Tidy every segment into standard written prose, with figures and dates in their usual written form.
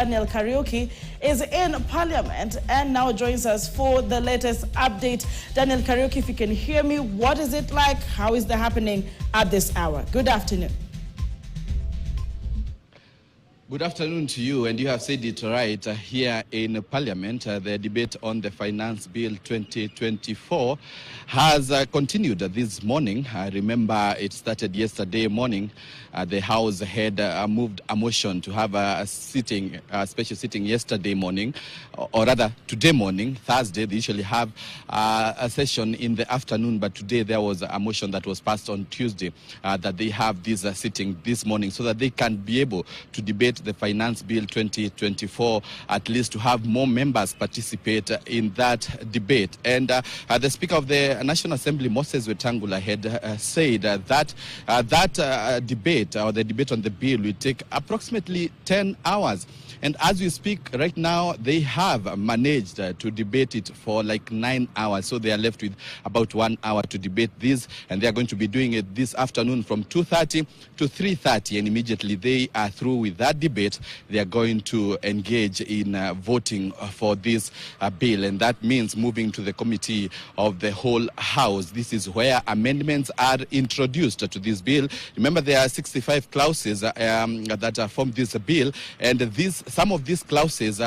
Daniel Kariuki is in Parliament and now joins us for the latest update. Daniel Kariuki, if you can hear me, what is it like? How is that happening at this hour? Good afternoon. Good afternoon to you, and you have said it right. Here in Parliament, the debate on the Finance Bill 2024 has continued this morning. Remember, it started yesterday morning. The House had moved a motion to have a special sitting yesterday morning, or rather today morning, Thursday. They usually have a session in the afternoon, but today there was a motion that was passed on Tuesday that they have this sitting this morning so that they can be able to debate the Finance Bill 2024, at least to have more members participate in that debate. And the Speaker of the National Assembly, Moses Wetangula, had said that debate, or the debate on the bill, will take approximately 10 hours. And as we speak right now, they have managed to debate it for like 9 hours. So they are left with about 1 hour to debate this. And they are going to be doing it this afternoon from 2:30 to 3:30. And immediately they are through with that debate, they are going to engage in voting for this bill. And that means moving to the committee of the whole House. This is where amendments are introduced to this bill. Remember, there are 65 clauses that form this bill. And some of these clauses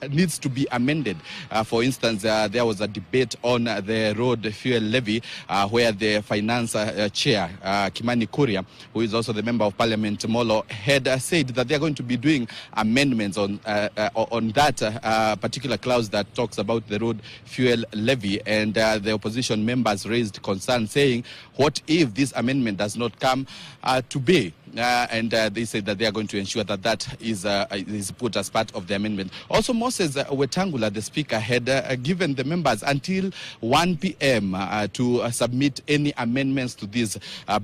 needs to be amended. For instance, there was a debate on the road fuel levy where the finance chair, Kimani Kuria, who is also the member of Parliament, Molo, had said that they are going to be doing amendments on that particular clause that talks about the road fuel levy. And the opposition members raised concern, saying, what if this amendment does not come to be? And they said that they are going to ensure that that is put as part of the amendment. Also, Moses Wetangula, the Speaker, had given the members until 1 p.m. To submit any amendments to this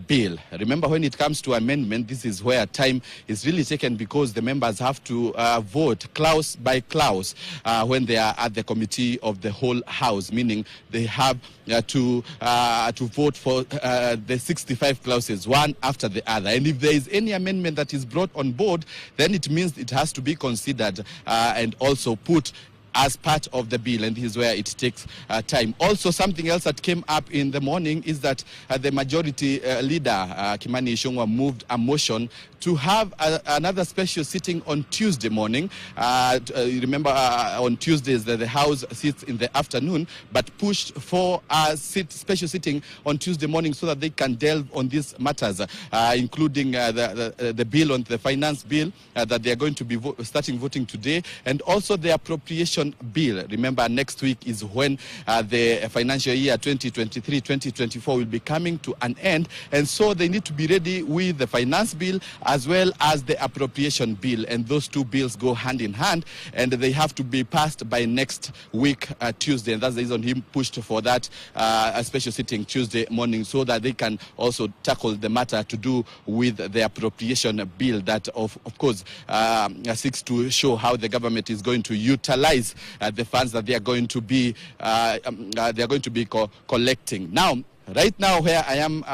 bill. Remember, when it comes to amendment, this is where time is really taken, because the members have to vote clause by clause when they are at the committee of the whole House, meaning they have to vote for the 65 clauses, one after the other. And if there is any amendment that is brought on board, then it means it has to be considered and also put as part of the bill, and this is where it takes time. Also, something else that came up in the morning is that the majority leader, Kimani Ichung'wah, moved a motion to have another special sitting on Tuesday morning. Remember, on Tuesdays, the House sits in the afternoon, but pushed for a special sitting on Tuesday morning so that they can delve on these matters, including the bill on the finance bill that they are going to be starting voting today, and also the appropriation bill. Remember, next week is when the financial year 2023-2024 will be coming to an end, and so they need to be ready with the finance bill as well as the appropriation bill, and those two bills go hand in hand, and they have to be passed by next week Tuesday, and that's the reason he pushed for that a special sitting Tuesday morning, so that they can also tackle the matter to do with the appropriation bill that of course seeks to show how the government is going to utilize the funds that they are going to be collecting. Now, right now, where I am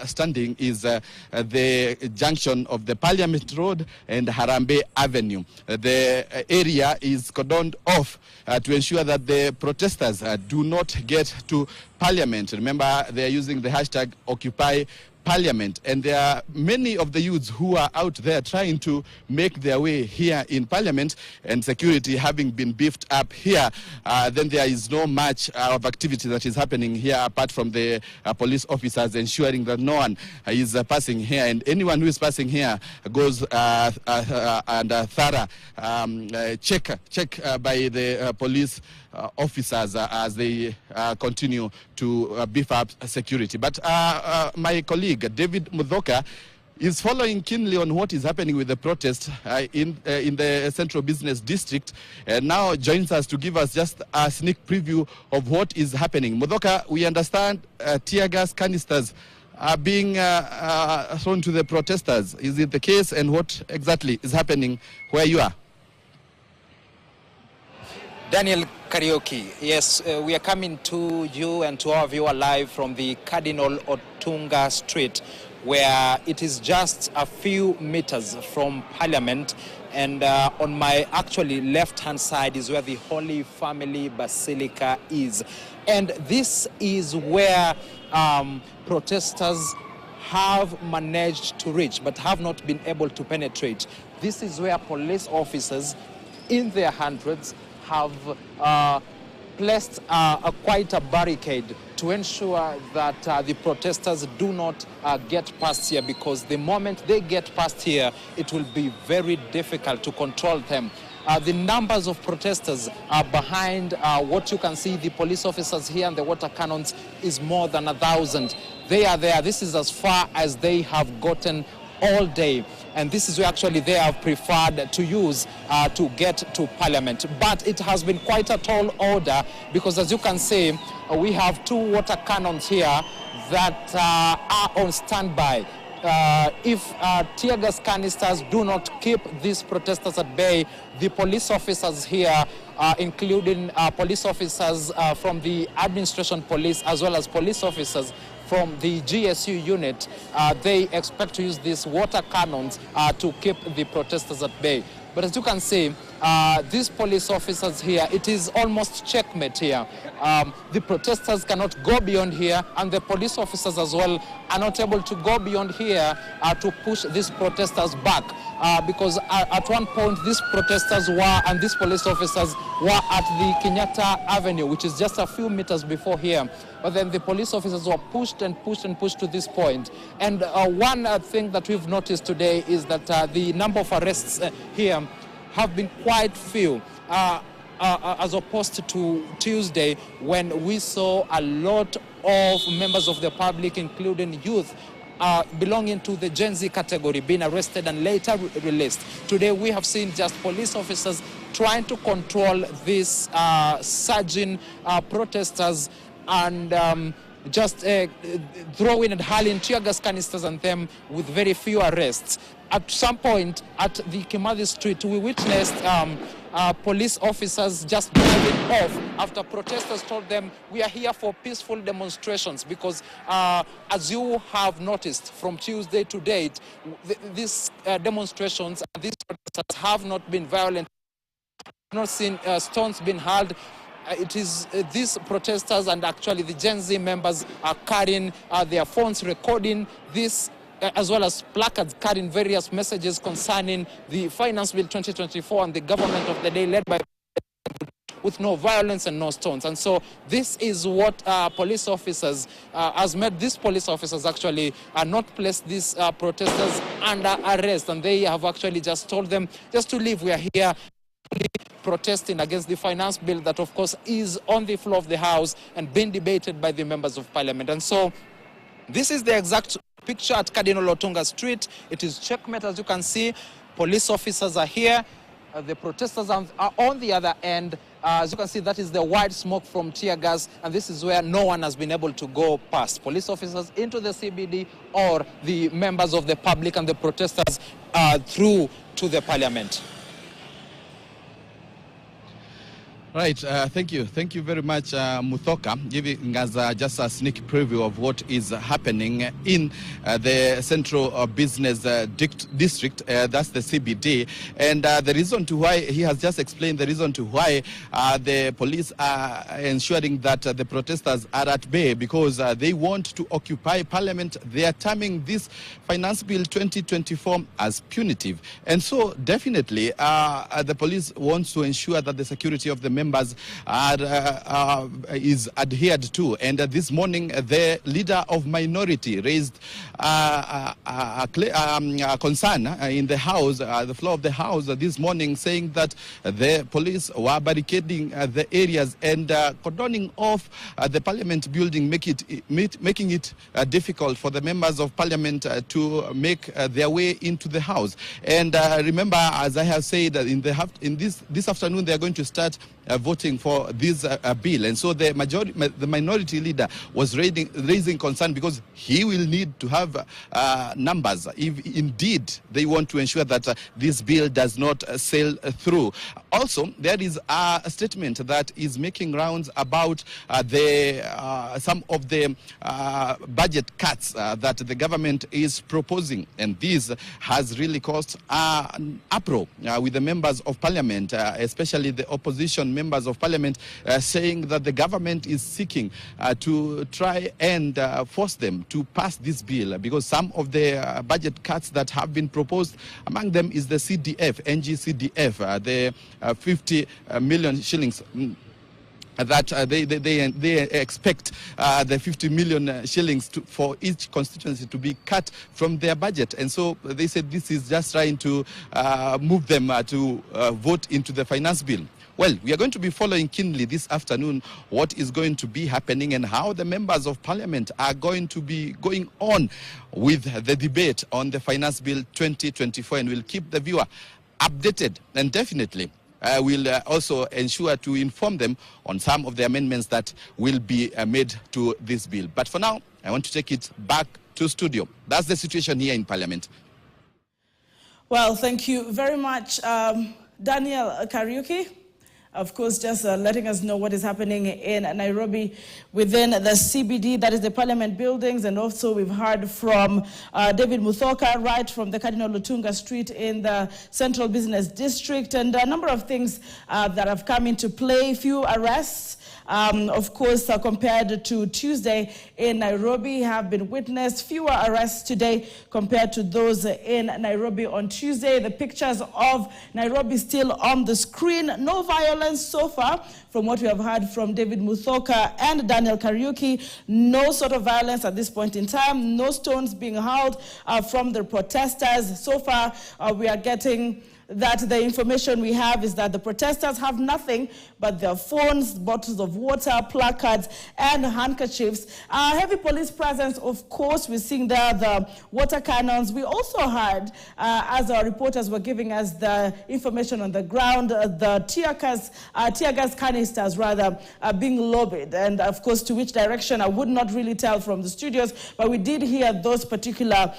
standing is the junction of the Parliament Road and Harambee Avenue. The area is cordoned off to ensure that the protesters do not get to Parliament. Remember, they are using the hashtag Occupy Parliament, and there are many of the youths who are out there trying to make their way here in Parliament, and security having been beefed up here, then there is no much of activity that is happening here apart from the police officers ensuring that no one is passing here, and anyone who is passing here goes under thorough check by the police officers as they continue to beef up security. But my colleague David Mudhoka is following keenly on what is happening with the protest in the Central Business District, and now joins us to give us just a sneak preview of what is happening. Mudhoka, we understand tear gas canisters are being thrown to the protesters. Is it the case, and what exactly is happening where you are? Daniel Kariuki, yes, we are coming to you and to our viewer live from the Cardinal Otunga Street, where it is just a few meters from Parliament And on my actually left-hand side is where the Holy Family Basilica is. And this is where protesters have managed to reach but have not been able to penetrate. This is where police officers in their hundreds have placed quite a barricade to ensure that the protesters do not get past here, because the moment they get past here, it will be very difficult to control them. The numbers of protesters behind what you can see, the police officers here and the water cannons, is more than 1,000. They are there. This is as far as they have gotten all day. And this is where actually they have preferred to use to get to Parliament. But it has been quite a tall order, because as you can see, we have 2 water cannons here that are on standby. If tear gas canisters do not keep these protesters at bay, the police officers here, including police officers from the administration police as well as police officers from the GSU unit, they expect to use these water cannons to keep the protesters at bay. But as you can see, these police officers here, it is almost checkmate here. The protesters cannot go beyond here, and the police officers as well are not able to go beyond here to push these protesters back. Because at one point, these protesters were, and these police officers were at the Kenyatta Avenue, which is just a few meters before here. But then the police officers were pushed and pushed and pushed to this point. And one thing that we've noticed today is that the number of arrests here have been quite few, as opposed to Tuesday, when we saw a lot of members of the public, including youth, belonging to the Gen Z category, being arrested and later released. Today we have seen just police officers trying to control these surging protesters and just throwing and hurling tear gas canisters on them with very few arrests. At some point at the Kimathi Street, we witnessed police officers just driving off after protesters told them, we are here for peaceful demonstrations, because as you have noticed from Tuesday to date, these demonstrations and these protesters have not been violent. I've not seen stones being hurled. It is these protesters and actually the Gen Z members are carrying their phones, recording this, as well as placards carrying various messages concerning the Finance Bill 2024 and the government of the day led by with no violence and no stones. And so this is what police officers has made these police officers actually not place these protesters under arrest, and they have actually just told them just to leave. We are here protesting against the finance bill that of course is on the floor of the House and being debated by the members of Parliament. And so this is the exact picture at Cardinal Otunga Street. It is checkmate, as you can see. Police officers are here. The protesters are on the other end. As you can see, that is the white smoke from tear gas, and this is where no one has been able to go past. Police officers into the CBD or the members of the public and the protesters through to the Parliament. Right, thank you. Thank you very much, Muthoka, giving us just a sneak preview of what is happening in the Central Business District, that's the CBD. And the reason to why, he has just explained the reason to why the police are ensuring that the protesters are at bay, because they want to occupy Parliament. They are terming this Finance Bill 2024 as punitive. And so definitely the police wants to ensure that the security of the members is adhered to. And this morning, the leader of minority raised a concern in the House, the floor of the House this morning, saying that the police were barricading the areas and cordoning off the Parliament building, making it difficult for the members of Parliament to make their way into the House. And remember, as I have said, in this afternoon, they are going to start voting for this bill. And so the minority leader was raising concern, because he will need to have numbers if indeed they want to ensure that this bill does not sail through. Also, there is a statement that is making rounds about some of the budget cuts that the government is proposing, and this has really caused an uproar with the members of parliament, especially the opposition members of parliament, saying that the government is seeking to try and force them to pass this bill, because some of the budget cuts that have been proposed, among them is the CDF, NGCDF, the 50 million shillings that they expect the 50 million shillings for each constituency to be cut from their budget. And so they said this is just trying to move them to vote into the finance bill. Well, we are going to be following keenly this afternoon what is going to be happening and how the members of parliament are going to be going on with the debate on the finance bill 2024, and we'll keep the viewer updated, and definitely we'll also ensure to inform them on some of the amendments that will be made to this bill. But for now, I want to take it back to studio. That's the situation here in Parliament. Well, thank you very much, Daniel Kariuki. Of course, just letting us know what is happening in Nairobi within the CBD, that is the Parliament buildings. And also we've heard from David Muthoka, right from the Cardinal Lutunga Street in the Central Business District. And a number of things that have come into play. Few arrests, of course, compared to Tuesday in Nairobi have been witnessed. Fewer arrests today compared to those in Nairobi on Tuesday. The pictures of Nairobi still on the screen. No violence so far from what we have heard from David Muthoka and Daniel Kariuki. No sort of violence at this point in time. No stones being hurled from the protesters. So far, we are getting that the information we have is that the protesters have nothing but their phones, bottles of water, placards, and handkerchiefs. Heavy police presence, of course. We're seeing there the water cannons. We also heard, as our reporters were giving us the information on the ground, the tear gas canisters, rather, being lobbied. And, of course, to which direction I would not really tell from the studios, but we did hear those particular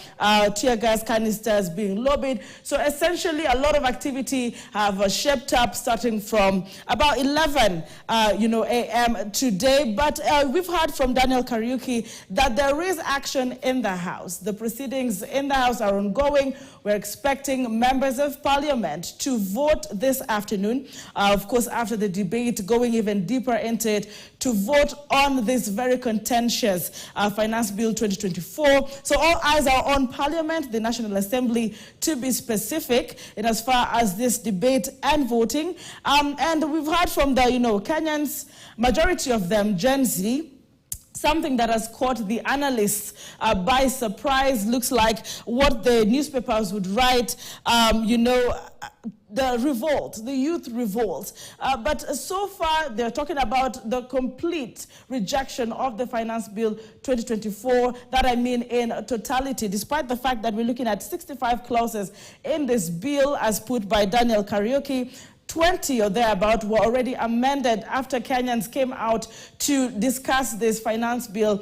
tear gas canisters being lobbied. So, essentially, a lot of activity have shaped up starting from about 11 a.m. today. But we've heard from Daniel Kariuki that there is action in the House. The proceedings in the House are ongoing. We're expecting members of Parliament to vote this afternoon, of course, after the debate, going even deeper into it, to vote on this very contentious Finance Bill 2024. So all eyes are on Parliament, the National Assembly, to be specific, in as far as this debate and voting. And we've heard from the, Kenyans, majority of them, Gen Z, something that has caught the analysts by surprise. Looks like what the newspapers would write, the revolt, the youth revolt. But so far, they're talking about the complete rejection of the Finance Bill 2024, that I mean in totality, despite the fact that we're looking at 65 clauses in this bill as put by Daniel Kariuki. 20 or thereabout were already amended after Kenyans came out to discuss this finance bill,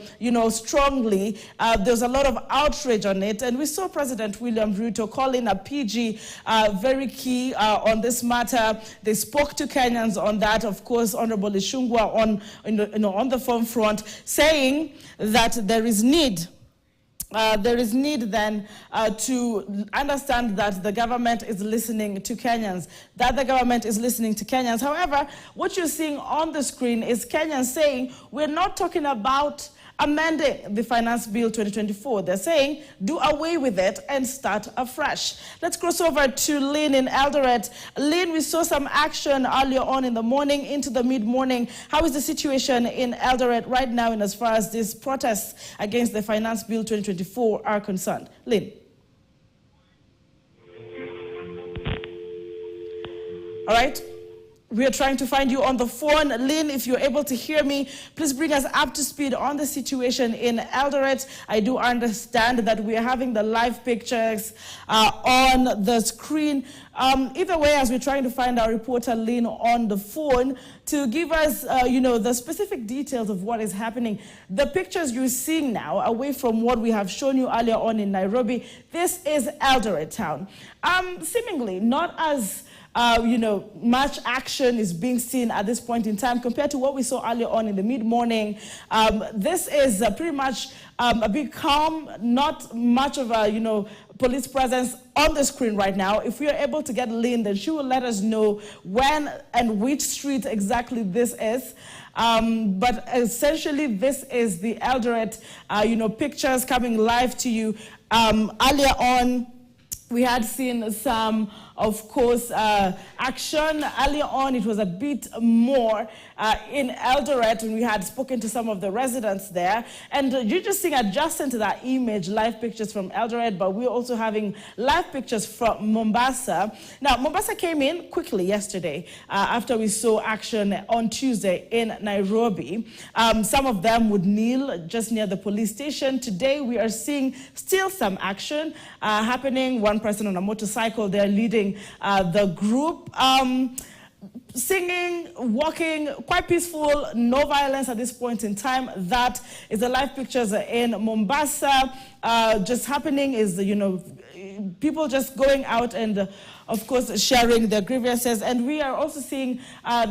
strongly. There's a lot of outrage on it, and we saw President William Ruto call in a PG, very key on this matter. They spoke to Kenyans on that. Of course, Honorable Ishungwa on the phone front, saying that there is need then to understand that the government is listening to Kenyans, However, what you're seeing on the screen is Kenyans saying, we're not talking about amending the Finance Bill 2024. They're saying, do away with it and start afresh. Let's cross over to Lynn in Eldoret. Lynn, we saw some action earlier on in the morning into the mid-morning. How is the situation in Eldoret right now in as far as these protests against the Finance Bill 2024 are concerned? Lynn. All right. We are trying to find you on the phone. Lynn, if you're able to hear me, please bring us up to speed on the situation in Eldoret. I do understand that we are having the live pictures on the screen. Either way, as we're trying to find our reporter Lynn on the phone to give us, the specific details of what is happening. The pictures you're seeing now, away from what we have shown you earlier on in Nairobi, this is Eldoret town. Seemingly not as much action is being seen at this point in time compared to what we saw earlier on in the mid-morning. This is pretty much a big calm, not much of a, police presence on the screen right now. If we are able to get Lynn, then she will let us know when and which street exactly this is. But essentially, this is the Eldoret, pictures coming live to you. Earlier on, we had seen some, of course, action. Earlier on, it was a bit more in Eldoret, and we had spoken to some of the residents there. And you're just seeing, adjusting to that image, live pictures from Eldoret, but we're also having live pictures from Mombasa. Now, Mombasa came in quickly yesterday after we saw action on Tuesday in Nairobi. Some of them would kneel just near the police station. Today, we are seeing still some action happening. One person on a motorcycle there leading the group, singing, walking, quite peaceful, no violence at this point in time. That is the live pictures in Mombasa. Just happening is, people just going out and, of course, sharing their grievances. And we are also seeing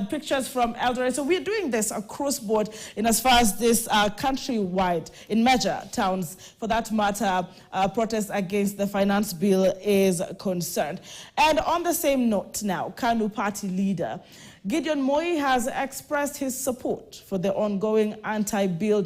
pictures from Eldoret. So we're doing this across board in as far as this countrywide, in major towns, for that matter, protest against the finance bill is concerned. And on the same note now, KANU party leader Gideon Moi has expressed his support for the ongoing anti-bill